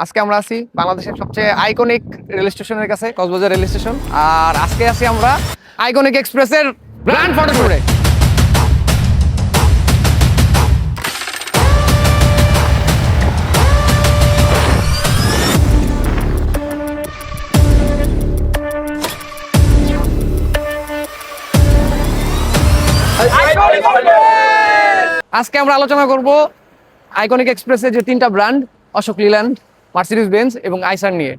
আজকে আমরা আছি বাংলাদেশের সবচেয়ে আইকনিক রেল স্টেশনের কাছে, কক্সবাজার রেল স্টেশন। আর আজকে আছি আমরা আইকনিক এক্সপ্রেসের গ্র্যান্ড ফটোশুটে। আজকে আমরা আলোচনা করব আইকনিক এক্সপ্রেসের যে তিনটা brand, Ashok Leyland, Mercedes Benz এবং আইসার নিয়ে।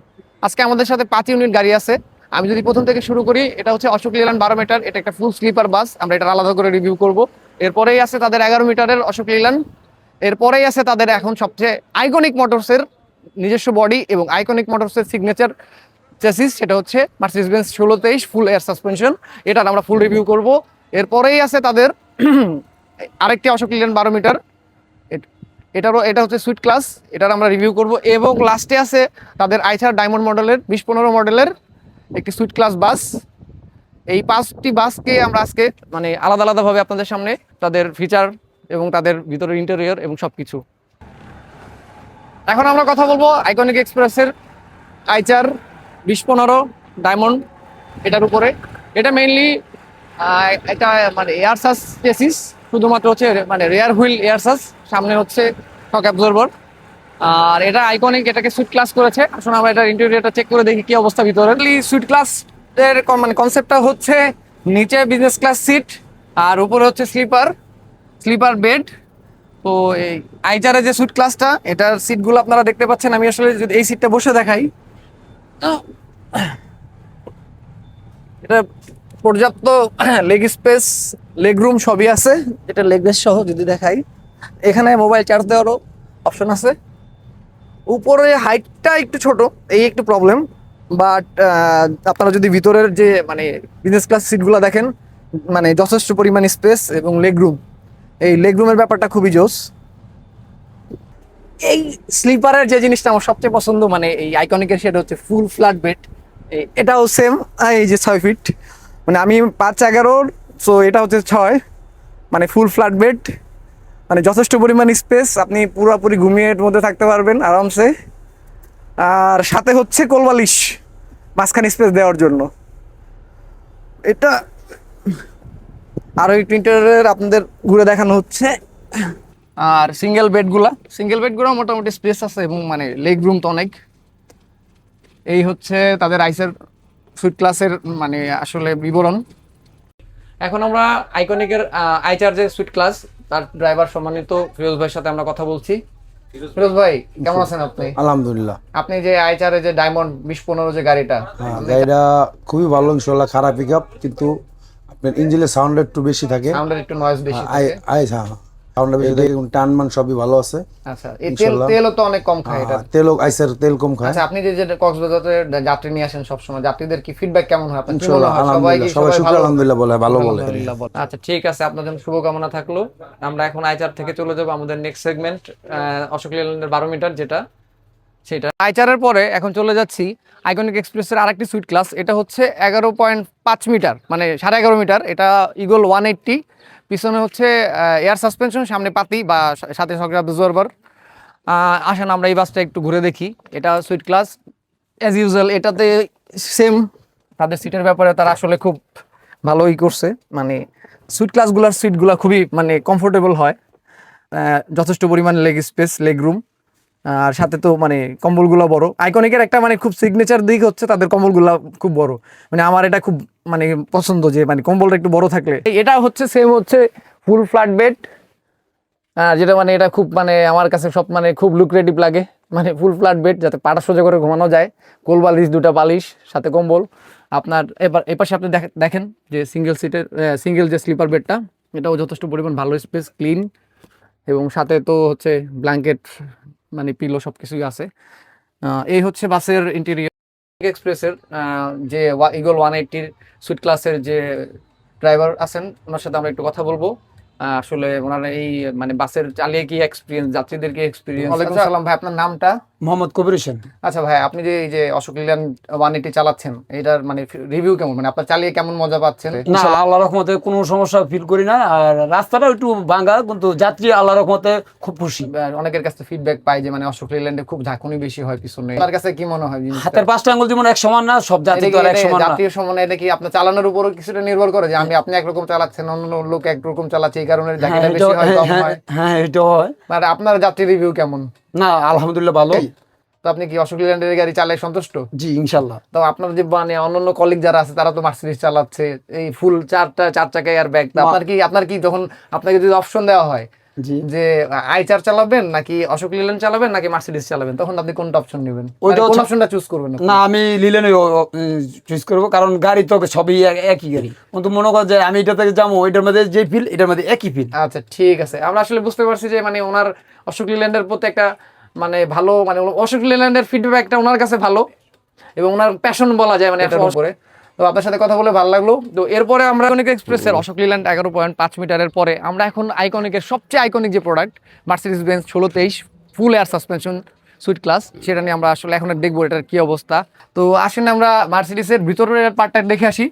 আজকে আমাদের সাথে 5 ইউনিট গাড়ি আছে। আমি যদি প্রথম থেকে শুরু করি, এটা হচ্ছে অশোক লিল্যান্ড 12 মিটার, এটা একটা ফুল স্লিপার বাস। আমরা এটা আলাদা করে রিভিউ করব। এরপরেই আছে তাদের 11 মিটারের অশোক লিল্যান্ড। এরপরেই আছে তাদের এখন সবচেয়ে আইকনিক মোটরসের নিজস্ব বডি এবং আইকনিক মোটরসের সিগনেচার চেসিস, সেটা হচ্ছে মার্সিডিজ বেঞ্জ 1623 ফুল এয়ার সাসপেনশন। এটার আমরা ফুল রিভিউ করব। এরপরেই আছে তাদের আরেকটি অশোক লিল্যান্ড 12 মিটার, এটা হচ্ছে সুইট ক্লাস, এটার আমরা রিভিউ করব। এবং লাস্টে আছে তাদের আইসার ডায়মন্ড মডেলের 2015 মডেলের একটি সুইট ক্লাস বাস। এই 5টি বাসকে আমরা আজকে মানে আলাদা আলাদাভাবে আপনাদের সামনে তাদের ফিচার এবং তাদের ভিতরের ইন্টেরিয়র এবং সব কিছু। এখন আমরা কথা বলবো আইকনিক এক্সপ্রেসের আইচার 2015 ডায়মন্ড, এটার উপরে। এটা মেইনলি এটা মানে এয়ারসাস চেসিস, শুধুমাত্র হচ্ছে মানে রেয়ার হুইল এয়ারসাস, সামনে হচ্ছে শক অ্যাবজর্বার। আর এটা আইকনিক, এটাকে সুইট ক্লাস করেছে। আসলে আমরা এটার ইন্টেরিয়রটা চেক করে দেখি কি অবস্থা ভিতরে। সুইট ক্লাস এর মানে কনসেপ্টটা হচ্ছে নিচে বিজনেস ক্লাস সিট আর উপরে হচ্ছে স্লিপার বেড। তো এই আইচারের যে সুইট ক্লাসটা, এটার সিটগুলো আপনারা দেখতে পাচ্ছেন। আমি আসলে যদি এই সিটটা বসে দেখাই, এটা পর্যাপ্ত লেগ স্পেস, লেগ রুম সবই আছে। এটা লেগ রেস্ট সহ যদি দেখাই, এখানে মোবাইল চার্জ দেওয়ারও অপশন আছে। উপরে হাইটটা একটু ছোট, এই একটু প্রবলেম। বাট আপনারা যদি ভিতরের যে মানে বিজনেস ক্লাস সিটগুলো দেখেন, মানে যথেষ্ট পরিমাণ স্পেস এবং লেগ রুম, এই লেগ রুমের ব্যাপারটা খুবই জোস। এই স্লিপারের যে জিনিসটা আমার সবচেয়ে পছন্দ মানে এই আইকনিকের, সেটা হচ্ছে ফুল ফ্ল্যাট বেড। এটাও সেম, এই যে 6 ফিট, মানে আমি 5'11", সো এটা হচ্ছে 6, মানে ফুল ফ্ল্যাট বেড, মানে যথেষ্ট পরিমাণ স্পেস। আপনি পুরোপুরি ঘুমিয়ে এর মধ্যে থাকতে পারবেন আরামসে। আর সাথে হচ্ছে কোলবালিশ মাঝখানে স্পেস দেওয়ার জন্য। এটা আরও একটু ইন্টেরিয়র আপনাদের ঘুরে দেখানো হচ্ছে। আর সিঙ্গেল বেডগুলো মোটামুটি স্পেস আছে এবং মানে লেগ রুম তো অনেক। এই হচ্ছে তাদের আইসের সুইট ক্লাসের মানে আসলে বিবরণ। এখন আমরা আইকনিকের আইচার যে সুইট ক্লাস, তার ড্রাইভার সম্মানিত ফিরোজ ভাইয়ের সাথে আমরা কথা বলছি। ফিরোজ ভাই, কেমন আছেন আপনি? আলহামদুলিল্লাহ। আপনি যে আইচারে যে ডায়মন্ড 2015 যে গাড়িটা, গাড়িটা খুবই ভালো, ইনশাল্লাহ। খারাপ পিক আপ, কিন্তু আপনার ইঞ্জিনের সাউন্ড একটু বেশি থাকে, সাউন্ডের একটু নয়েজ বেশি থাকে। সাউন্ড বেশি থাকে, টান মান সবই ভালো আছে। আচ্ছা, এই তেলও তো অনেক কম খায় এটা। তেল কম খায়। আচ্ছা, আপনি যে কক্সবাজারে যাত্রী নিয়ে আসেন সব সময়, যাত্রীদের কি ফিডব্যাক কেমন হয় আপনার? ইনশাল্লাহ আলহামদুলিল্লাহ, সবাই শুকর আলহামদুলিল্লাহ বলে, ভালো বলে। আচ্ছা, ঠিক আছে, আপনার জন্য শুভকামনা থাকলো। আমরা এখন আইচার থেকে চলে যাব আমাদের নেক্সট সেগমেন্ট, অশোক লিল্যান্ডের 12 মিটার, যেটা সেটা আইচারের পরে এখন চলে যাচ্ছি আইকনিক এক্সপ্রেসের আরেকটি সুইট ক্লাস। এটা হচ্ছে 11.5 মিটার, মানে 11.5 মিটার। এটা ইগল 180, পিছনে হচ্ছে এয়ার সাসপেনশন, সামনে পাতি বা সাথে শক অ্যাবজর্বার। আসেন আমরা এই বাসটা একটু ঘুরে দেখি। এটা সুইট ক্লাস অ্যাজ ইউজুয়াল, এটাতে সেম তাদের সিটের ব্যাপারে তারা আসলে খুব ভালোই করছে। মানে সুইট ক্লাসগুলোর সিটগুলো খুবই মানে কমফোর্টেবল হয়, যথেষ্ট পরিমাণে লেগ স্পেস, লেগ রুম। আর সাথে তো মানে কম্বলগুলো বড়। আইকনিকের একটা মানে খুব সিগনেচার দিক হচ্ছে তাদের কম্বলগুলো খুব বড়। মানে আমার এটা খুব মানে পছন্দ যে মানে কম্বলটা একটু বড় থাকলে। এটা হচ্ছে সেম হচ্ছে ফুল ফ্ল্যাট বেড, যেটা মানে এটা খুব মানে আমার কাছে সব মানে খুব লুক্রেটিভ লাগে। মানে ফুল ফ্ল্যাট বেড, যাতে পাটা সোজা করে ঘুমানো যায়, কোল বালিশ, 2টা বালিশ, সাথে কম্বল। আপনার এপাশে আপনি দেখেন যে সিঙ্গেল যে স্লিপার বেডটা, এটাও যথেষ্ট পরিমাণ ভালো স্পেস, ক্লিন, এবং সাথে তো হচ্ছে ব্ল্যাঙ্কেট, মানে পিলো, সব কিছুই আছে। এই হচ্ছে বাসের ইন্টেরিয়র। এক্সপ্রেসের যে ইগল 180 সুইট ক্লাসের যে ড্রাইভার আছেন, ওনার সাথে আমরা একটু কথা বলবো। আসলে ওনার এই মানে বাসের চালিয়ে কি এক্সপিরিয়েন্স, যাত্রীদের কি এক্সপিরিয়েন্স। ওয়ালাইকুম আসসালাম ভাই, আপনার নামটা? মোহাম্মদ কবির হোসেন। আচ্ছা ভাই, আপনি যে এই যে অশোক লেল্যান্ড 180 চালাচ্ছেন, এটার মানে রিভিউ কেমন, মানে আপনার চালিয়ে কেমন মজা পাচ্ছেন? না, আল্লাহ রহমতে কোনো সমস্যা ফিল করি না। আর রাস্তাটা একটু ভাঙা, কিন্তু যাত্রী আল্লাহ রহমতে খুব খুশি। অনেকের কাছে ফিডব্যাক পাই যে মানে অশোক লেল্যান্ডে খুব ঝাঁকুনি বেশি হয় পিছনে, আপনার কাছে কি মনে হয় জিনিসটা? হাতের 5টা আঙ্গুল যেমন এক সমান না, সব যাত্রী তো আর এক সমান না। জাতীয় সমানে এটা কি আপনার চালানোর উপরও কিছুটা নির্ভর করে, যে আপনি একরকম চালাচ্ছেন, অন্য লোক একরকম চালাচ্ছে, এই কারণে ঝাঁকিটা বেশি হয় কম হয়? হ্যাঁ, এটা হয়। মানে আপনার যাত্রী রিভিউ কেমন? না, আলহামদুলিল্লাহ ভালো। তো আপনি কি অশোক লেল্যান্ডের গাড়ি চালায় সন্তুষ্ট? জি, ইনশাল্লাহ। তো আপনার যে মানে অন্যান্য কলিগ যারা আছে তারা তো মার্সিডিজ চালাচ্ছে, এই ফুল চার চাকা এয়ার ব্যাগ। আপনার কি যখন আপনাকে যদি অপশন দেওয়া হয় জি, যে আইচার চালাবেন নাকি অশোক লেল্যান্ড চালাবেন নাকি মার্সিডিজ চালাবেন, তখন আপনি কোনটা অপশন নেবেন? ওইটা কোন অপশনটা চুজ করবেন? না, আমি লিলেনই চুজ করবো, কারণ গাড়ি তো সবই একই গাড়ি। কিন্তু মনে কর যে আমি এটা থেকে যাবো, ওইটার মধ্যে যে ফিল, এটার মধ্যে একই ফিল। আচ্ছা ঠিক আছে, আমরা আসলে বুঝতে পারছি যে মানে ওনার অশোক লেল্যান্ডের প্রতি একটা মানে ভালো, মানে অশোক লেল্যান্ডের ফিডব্যাকটা ওনার কাছে ভালো এবং ওনার প্যাশন বলা যায় মানে এটার উপরে। তো আপনার সাথে কথা বলে ভালো লাগলো। তো এরপরে আমরা আইকনিক এক্সপ্রেসের অশোক লেল্যান্ড 11.5 মিটারের পরে আমরা এখন আইকনিকের সবচেয়ে আইকনিক যে প্রোডাক্ট মার্সিডিজ বেঞ্জ 1623 ফুল এয়ার সাসপেনশন সুইট ক্লাস, সেটা নিয়ে আমরা আসলে এখন দেখবো এটার কি অবস্থা। তো আসেন আমরা মার্সিডিজের ভিতরের পার্টটা দেখে আসি।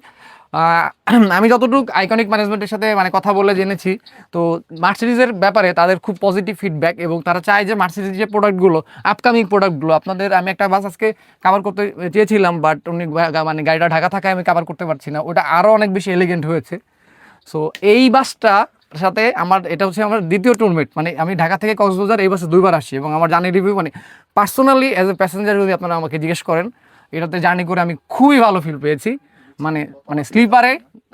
আমি যতটুকু আইকনিক ম্যানেজমেন্টের সাথে মানে কথা বলে জেনেছি, তো মার্সিডিজের ব্যাপারে তাদের খুব পজিটিভ ফিডব্যাক এবং তারা চায় যে মার্সিডিজ যে প্রোডাক্টগুলো আপকামিং প্রোডাক্টগুলো আপনাদের, আমি একটা বাস আজকে কাভার করতে চেয়েছিলাম বাট উনি মানে গাড়িটা ঢাকা থাকায় আমি কাভার করতে পারছি না, ওটা আরও অনেক বেশি এলিগেন্ট হয়েছে। সো এই বাসটা সাথে আমার এটা হচ্ছে আমার দ্বিতীয় টুরমেট, মানে আমি ঢাকা থেকে কক্সবাজার এই বাসে 2বার আসি এবং আমার জার্নি রিভিউ মানে পার্সোনালি অ্যাজ এ প্যাসেঞ্জার যদি আপনারা আমাকে জিজ্ঞেস করেন, এটাতে জার্নি করে আমি খুবই ভালো ফিল পেয়েছি। মানে মানে স্লিপারে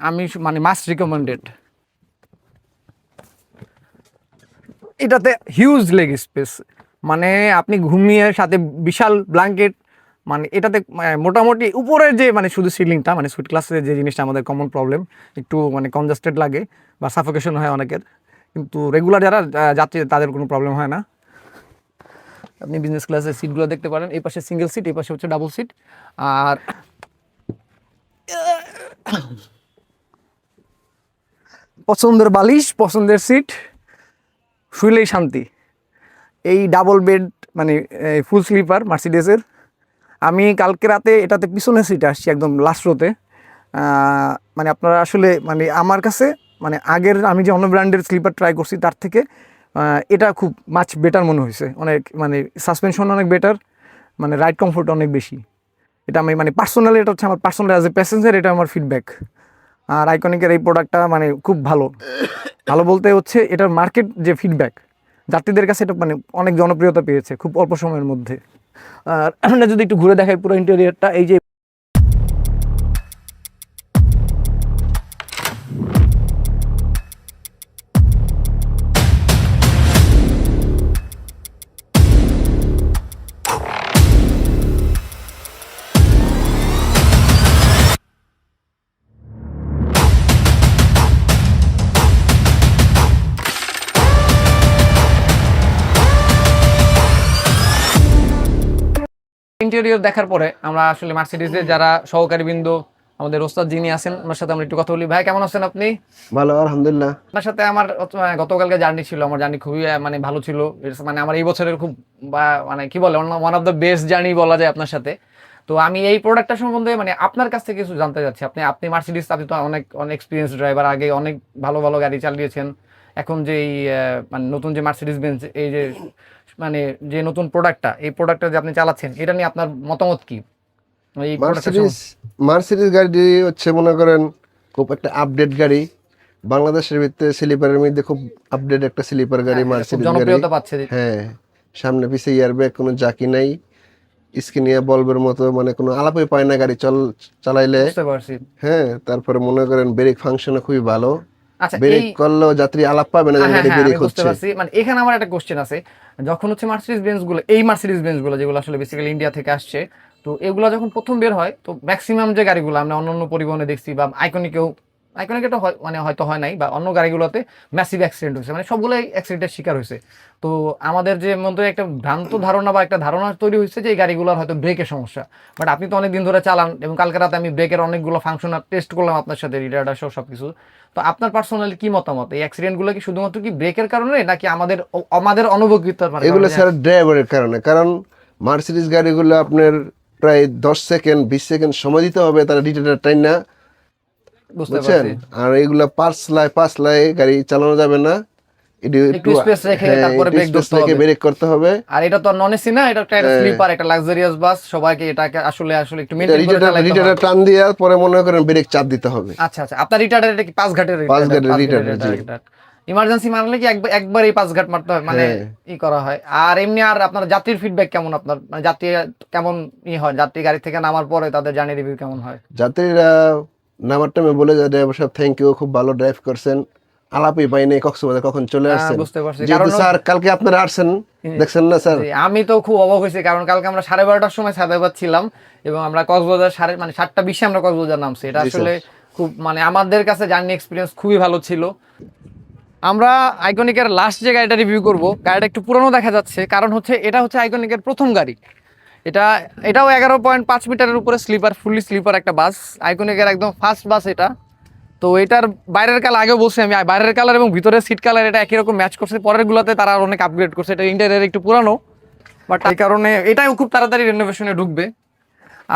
আমি মানে মাস্ট রিকমেন্ডেড। এটাতে হিউজ লেগ স্পেস, মানে আপনি ঘুমিয়ে সাথে বিশাল ব্ল্যাঙ্কেট, মানে এটাতে মোটামুটি উপরের যে মানে শুধু সিলিংটা, মানে সুইট ক্লাসের যে জিনিসটা আমাদের কমন প্রবলেম, একটু মানে কনজাস্টেড লাগে বা সাফোকেশন হয় অনেকের, কিন্তু রেগুলার যারা যাত্রী তাদের কোনো প্রবলেম হয় না। আপনি বিজনেস ক্লাসের সিটগুলো দেখতে পারেন, এই পাশে সিঙ্গেল সিট, এই পাশে হচ্ছে ডাবল সিট। আর পছন্দের বালিশ, পছন্দের সিট, শুইলেই শান্তি। এই ডাবল বেড মানে ফুল স্লিপার মার্সিডিজের। আমি কালকে রাতে এটাতে পিছনের সিটে আসছি একদম লাস্ট রোতে। মানে আপনারা আসলে মানে আমার কাছে মানে আগের আমি যে অন্য ব্র্যান্ডের স্লিপার ট্রাই করছি তার থেকে এটা খুব মাচ বেটার মনে হয়েছে, অনেক মানে সাসপেনশন অনেক বেটার, মানে রাইড কমফোর্ট অনেক বেশি। এটা আমি মানে পার্সোনালি, এটা হচ্ছে আমার পার্সোনাল অ্যাজ এ প্যাসেঞ্জার এটা আমার ফিডব্যাক। আর আইকনিকের এই প্রোডাক্টটা মানে খুব ভালো। ভালো বলতে হচ্ছে এটার মার্কেট যে ফিডব্যাক যাত্রীদের কাছে, এটা মানে অনেক জনপ্রিয়তা পেয়েছে খুব অল্প সময়ের মধ্যে। আর আমরা যদি একটু ঘুরে দেখাই পুরো ইন্টেরিয়রটা, এই যে ইন্টেরিয়র দেখার পরে আমরা আসলে মার্সিডিজের যারা সহকারী বৃন্দ, আমাদের ওস্তাদ যিনি আছেন ওনার সাথে আমরা একটু কথা বলি। ভাই কেমন আছেন আপনি? ভালো, আলহামদুলিল্লাহ। আপনার সাথে আমার গতকালকে জার্নি ছিল, আমার জার্নি খুবই মানে ভালো ছিল। মানে আমার এই বছরের খুব মানে কি বলে one of the best journey বলা যায় আপনার সাথে। তো আমি এই প্রোডাক্টটা সম্বন্ধে মানে আপনার কাছ থেকে কিছু জানতে চাচ্ছি। আপনি মার্সিডিজ, আপনি তো অনেক এক্সপিরিয়েন্স ড্রাইভার, আগে অনেক ভালো ভালো গাড়ি চালিয়েছেন। এখন যে এই মানে নতুন যে মার্সিডিজ বেঞ্জ এই যে মানে যে নতুন প্রোডাক্টটা, এই প্রোডাক্টটা যে আপনি চালাচ্ছেন, এটা নিয়ে আপনার মতামত কি? এই মার্সিডিজ গাড়ি হচ্ছে মনে করেন খুব একটা আপডেট গাড়ি, বাংলাদেশের ভিতরে স্লিপারের মধ্যে খুব আপডেট একটা স্লিপার গাড়ি মার্সিডিজ গাড়ি। জনপ্রিয়তা পাচ্ছে। হ্যাঁ, সামনে পিছে এয়ারব্যাগ, কোনো জাকি নাই, স্কিনিয়া বলবের মতো মানে কোনো আলাপই পায় না গাড়ি চালাইলে। বুঝতে পারছি। হ্যাঁ, তারপরে মনে করেন ব্রেক ফাংশনও খুবই ভালো। আচ্ছা, ব্রেক করলেও যাত্রী আলাপ পাবে না, গাড়ি ব্রেক হচ্ছে। মানে এখানে আমার একটা কোশ্চেন আছে, যখন হচ্ছে মার্সিডিজ বেঞ্জ গুলো, এই মার্সিডিজ বেঞ্জ গুলো যেগুলো আসলে বেসিক্যালি ইন্ডিয়া থেকে আসছে, তো এগুলো যখন প্রথম বের হয় তো ম্যাক্সিমাম যে গাড়িগুলো আমরা অন্যান্য পরিবহনে দেখছি বা আইকনিকেও আইকনিক এটা মানে হয়তো হয় নাই, বা অন্য গাড়িগুলোতে ম্যাসিভ অ্যাক্সিডেন্ট হয়েছে, মানে সবগুলোই অ্যাক্সিডেন্টের শিকার হয়েছে। তো আমাদের যে মধ্যে একটা ভ্রান্ত ধারণা বা একটা ধারণা তৈরি হয়েছে যে এই গাড়িগুলোর হয়তো ব্রেকের সমস্যা, বাট আপনি তো অনেক দিন ধরে চালান, এবং কালকে রাতে আমি ব্রেকের অনেকগুলো ফাংশন টেস্ট করলাম আপনার সাথে, রিডার সহ সব কিছু। তো আপনার পার্সোনালি কি মতামত, এই অ্যাক্সিডেন্টগুলো কি শুধুমাত্র কি ব্রেকের কারণে, নাকি আমাদের অনুভোগিতার এগুলো স্যার ড্রাইভারের কারণে, কারণ মার্সিডিজ গাড়িগুলো আপনার প্রায় 10 সেকেন্ড 20 সেকেন্ড সময় দিতে হবে তারা রিটার্নের টাইম না, বুঝতে বুঝছেন? পারছি। আর এগুলা পাঁচ লাই গাড়ি চালানো যাবে না, একটু স্পেস রেখে তারপরে ব্রেক ধরতে হবে। ব্রেক করতে হবে। আর এটা তো নন এসি না, এটা একটা স্লিপার, একটা লাক্সারিয়াস বাস, সবাইকে এটাকে আসলে একটু মেইনটেইন করে চালাতে হবে। রিটার্নের টান দিয়ে পরে মনে করেন ব্রেক চাপ দিতে হবে। আচ্ছা আচ্ছা, আপনার রিটার্ডার এটা কি 5 ঘাটের পাঁচ ঘাটের retarder, জি। ইমার্জেন্সি মারলে কি একবার এই 5 ঘাট মারতে হয়, মানে ই করা হয়? আর এমনি আর আপনার যাত্রীর ফিডব্যাক কেমন, আপনার মানে যাত্রী কেমন হয়, যাত্রী গাড়ি থেকে নামার পরে তাদের জার্নি রিভিউ কেমন হয়? যাত্রীরা নামার টাইমে বলে যায় ড্রাইভার সাহেব থ্যাংক ইউ, খুব ভালো ড্রাইভ করছেন, আলাপই পাই নাই কক্সবাজার কখন চলে আসছেন। বুঝতে পারছি, যেহেতু কারণ স্যার কালকে আপনারা আসছেন, দেখছেন না স্যার? জি, আমি তো খুব অবাক হয়েছি, কারণ কালকে আমরা 12:30টার সময় সায়দাবাদ ছিলাম, এবং আমরা কক্সবাজার 7:20 আমরা কক্সবাজার নামছি। এটা জি, আসলে খুব মানে আমাদের কাছে জার্নি এক্সপিরিয়েন্স খুবই ভালো ছিল। আমরা আইকনিকের লাস্ট যে গাড়িটা রিভিউ করব, গাড়িটা একটু পুরনো দেখা যাচ্ছে, কারণ হচ্ছে এটা হচ্ছে আইকনিকের প্রথম গাড়ি। এটাও 11.5 মিটারের উপরে স্লিপার, ফুললি স্লিপার একটা বাস, আইকনিকের একদম ফার্স্ট বাস এটা। তো এটার বাইরের কালার আগেও বলছি আমি, বাইরের কালার এবং ভিতরের সিট কালার এটা একই রকম ম্যাচ করছে, পরের গুলোতে তারা অনেক আপগ্রেড করছে। এটা ইন্টেরিয়র একটু পুরানো, বাট এই কারণে এটাও খুব তাড়াতাড়ি রেনোভেশনে ঢুকবে।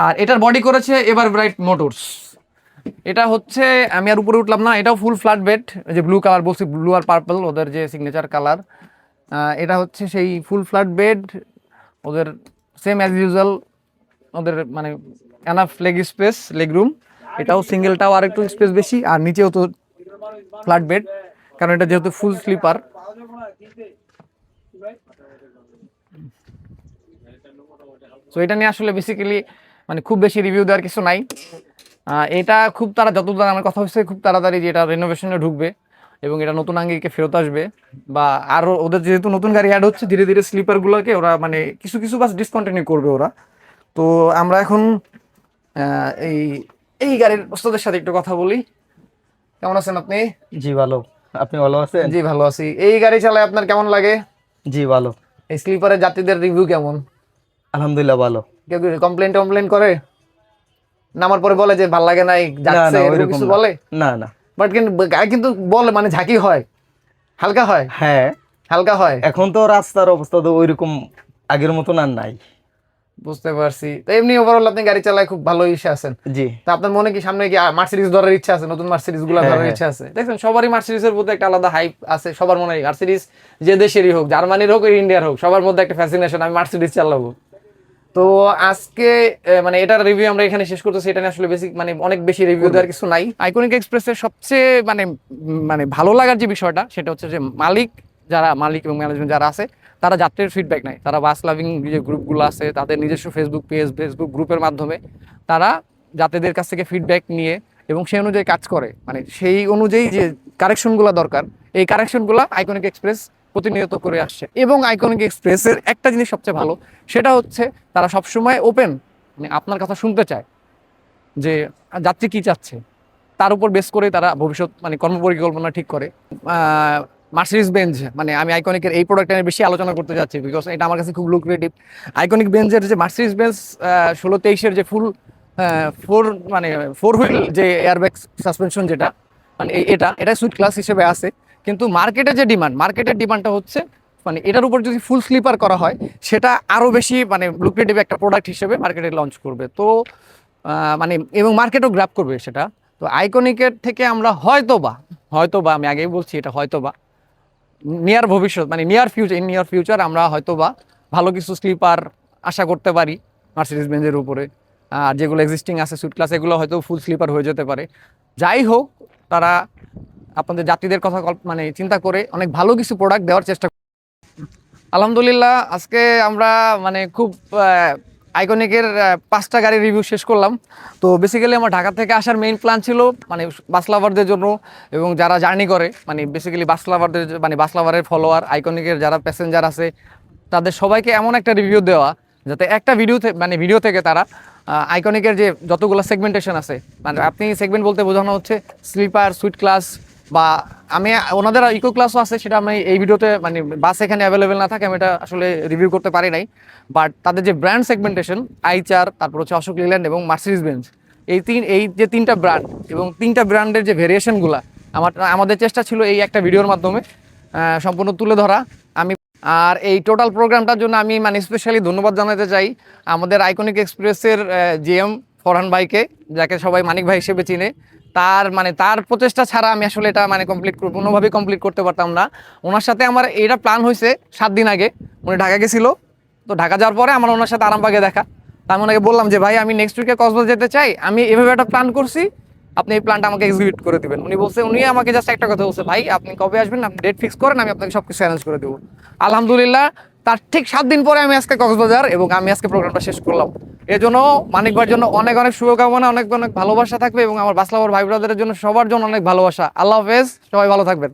আর এটার বডি করেছে এভারব্রাইট মোটরস। এটা হচ্ছে, আমি আর উপরে উঠলাম না, এটাও ফুল ফ্ল্যাট বেড, যে ব্লু কালার বলছি, ব্লু আর পার্পল ওদের যে সিগনেচার কালার। এটা হচ্ছে সেই ফুল ফ্ল্যাট বেড, ওদের সেম অ্যাজ ইউজুয়াল, ওদের মানে enough leg space, leg room. এটাও সিঙ্গেলটাও আর একটু স্পেস বেশি, আর নিচেও তো ফ্ল্যাট বেড, কারণ এটা যেহেতু ফুল স্লিপার। তো এটা নিয়ে আসলে বেসিক্যালি মানে খুব বেশি রিভিউ দেওয়ার কিছু নাই। এটা খুব যতদূর আমার কথা হচ্ছে, খুব তাড়াতাড়ি যে এটা রেনোভেশনে ঢুকবে এবং এটা নতুন আঙ্গিকে ফেরত আসবে, বা আরও ওদের যেহেতু নতুন গাড়ি অ্যাড হচ্ছে, ধীরে ধীরে স্লিপারগুলোকে ওরা মানে কিছু কিছু বাস ডিসকন্টিনিউ করবে ওরা। তো আমরা এখন এই এই গাড়ির ওস্তাদের সাথে একটু কথা বলি। কেমন আছেন আপনি? জি ভালো, আপনি ভালো আছেন? জি ভালো আছি। এই গাড়ি চালায় আপনার কেমন লাগে? জি ভালো, এই স্লিপারের যাত্রীদের রিভিউ কেমন? আলহামদুলিল্লাহ ভালো। কেউ কমপ্লেন করে নামার পরে বলে যে ভাল লাগে নাই, যাচ্ছে, না, এরকম ওইরকম কিছু না। বলে? না না, বাট কিন্তু গাড়ি কিন্তু বলে মানে ঝাঁকি হয়, হালকা হয়, হ্যাঁ হালকা হয়। এখন তো রাস্তার অবস্থা তো ওইরকম আগের মতন আর নাই। বুঝতে পারছি। তো এমনি ওভারঅল আপনি গাড়ি চালায় খুব ভালো ইচ্ছা আছেন। জি, তা আপনার মনে কি সামনে কি মার্সিডিজ ধরার ইচ্ছা আছে, নতুন মার্সিডিজ গুলা হ্যাঁ, ধরার হ্যাঁ। ইচ্ছা আছে? দেখছেন সবারই মার্সিডিজের প্রতি একটা আলাদা হাইপ আছে, সবার মনে হয় মার্সিডিজ যে দেশেরই হোক, জার্মানির হোক ইন্ডিয়ার হোক, সবার মধ্যে একটা ফ্যাসিনেশন, আমি মার্সিডিজ চালাবো। তো আজকে মানে এটার রিভিউ আমরা এখানে শেষ করতেছি। এটা নিয়ে আসলে বেসিক মানে অনেক বেশি রিভিউ দেওয়ার কিছু নাই। আইকনিক এক্সপ্রেসের সবচেয়ে মানে ভালো লাগার যে বিষয়টা, সেটা হচ্ছে যে মালিক এবং ম্যানেজমেন্ট যারা আছে, তারা যাত্রীর ফিডব্যাক নেয়। তারা বাস লাভিং যে গ্রুপগুলো আছে, তাদের নিজস্ব ফেসবুক গ্রুপের মাধ্যমে তারা যাত্রীদের কাছ থেকে ফিডব্যাক নিয়ে এবং সেই অনুযায়ী কাজ করে, মানে সেই অনুযায়ী যে কারেকশনগুলো দরকার, এই কারেকশনগুলো আইকনিক এক্সপ্রেস প্রতিনিয়ত করে আসছে। এবং আইকনিক এক্সপ্রেসের একটা জিনিস সবচেয়ে ভালো, সেটা হচ্ছে তারা সবসময় ওপেন, মানে আপনার কথা শুনতে চায়, যে যাত্রী কি চাচ্ছে তার উপর বেস করে তারা ভবিষ্যৎ মানে কর্মপরিকল্পনা ঠিক করে। মার্সিডিজ বেঞ্জ, মানে আমি আইকনিকের এই প্রোডাক্ট নিয়ে বেশি আলোচনা করতে যাচ্ছি, বিকজ এটা আমার কাছে খুব লুক্রেটিভ। আইকনিক বেঞ্জের যে মার্সিডিজ বেঞ্জ 16-23-এর যে ফুল ফোর হুইল যে এয়ারব্যাগ সাসপেনশন, যেটা মানে এটা সুইট ক্লাস হিসেবে আছে, কিন্তু মার্কেটের ডিমান্ডটা হচ্ছে মানে এটার উপর যদি ফুল স্লিপার করা হয়, সেটা আরও বেশি মানে লুক্রেটিভ একটা প্রোডাক্ট হিসেবে মার্কেটে লঞ্চ করবে। তো মানে এবং মার্কেটও গ্র্যাব করবে সেটা। তো আইকনিকের থেকে আমরা হয়তোবা আমি আগেই বলছি, এটা হয়তোবা নিয়ার ভবিষ্যৎ মানে নিয়ার ফিউচার আমরা হয়তোবা ভালো কিছু স্লিপার আশা করতে পারি মার্সিডিজ বেঞ্জের উপরে। আর যেগুলো এক্সিস্টিং আছে সুইট ক্লাস, এগুলো হয়তো ফুল স্লিপার হয়ে যেতে পারে। যাই হোক, তারা আপনাদের যাত্রীদের কথা মানে চিন্তা করে অনেক ভালো কিছু প্রোডাক্ট দেওয়ার চেষ্টা। আলহামদুলিল্লাহ, আজকে আমরা মানে খুব আইকনিকের 5টা গাড়ি রিভিউ শেষ করলাম। তো বেসিক্যালি আমার ঢাকা থেকে আসার মেইন প্ল্যান ছিল মানে বাস লাভারদের জন্য, এবং যারা জার্নি করে মানে বেসিক্যালি বাস লাভারের ফলোয়ার, আইকনিকের যারা প্যাসেঞ্জার আছে, তাদের সবাইকে এমন একটা রিভিউ দেওয়া যাতে একটা ভিডিও থেকে তারা আইকনিকের যে যতগুলো সেগমেন্টেশন আছে, মানে আপনি সেগমেন্ট বলতে বোঝানো হচ্ছে স্লিপার, সুইট ক্লাস, বা আমি ওনাদের ইকো ক্লাসও আছে, সেটা আমি এই ভিডিওতে মানে বাস এখানে অ্যাভেলেবেল না থাকে আমি এটা আসলে রিভিউ করতে পারি নাই। বাট তাদের যে ব্র্যান্ড সেগমেন্টেশন, আইচার, তারপর হচ্ছে অশোক লিল্যান্ড এবং মার্সিডিজ বেঞ্জ, এই যে তিনটা ব্র্যান্ড এবং তিনটা ব্র্যান্ডের যে ভেরিয়েশনগুলো আমাদের চেষ্টা ছিল এই একটা ভিডিওর মাধ্যমে সম্পূর্ণ তুলে ধরা। আর এই টোটাল প্রোগ্রামটার জন্য আমি মানে স্পেশালি ধন্যবাদ জানাতে চাই আমাদের আইকনিক এক্সপ্রেসের জিএম ফরহান ভাইকে, যাকে সবাই মানিক ভাই হিসেবে চিনে। তার প্রচেষ্টা ছাড়া আমি আসলে এটা মানে কোনোভাবেই কমপ্লিট করতে পারতাম না। ওনার সাথে আমার এটা প্ল্যান হয়েছে 7 দিন আগে, উনি ঢাকা গেছিল, তো ঢাকা যাওয়ার পরে আমার ওনার সাথে আরামবাগে দেখা। তা আমি ওনাকে বললাম যে ভাই আমি নেক্সট উইকে কক্সবাজার যেতে চাই, আমি এভাবে একটা প্ল্যান করছি, আপনি এই প্ল্যানটা আমাকে এক্সিকিউট করে দিবেন। উনি আমাকে জাস্ট একটা কথা বলছে, ভাই আপনি কবে আসবেন, আপনি ডেট ফিক্স করেন, আমি আপনাকে সব কিছু অ্যারেঞ্জ করে দেবো। আলহামদুলিল্লাহ তার ঠিক 7 দিন পরে আমি আজকে কক্সবাজার এবং আমি আজকে প্রোগ্রামটা শেষ করলাম। এর জন্য মানিক ভাইয়ের জন্য অনেক অনেক শুভকামনা, অনেক অনেক ভালোবাসা থাকবে এবং আমার বাসলাভার ভাই ব্রাদারের জন্য সবার জন্য অনেক ভালোবাসা। আল্লাহ হাফেজ, সবাই ভালো থাকবেন।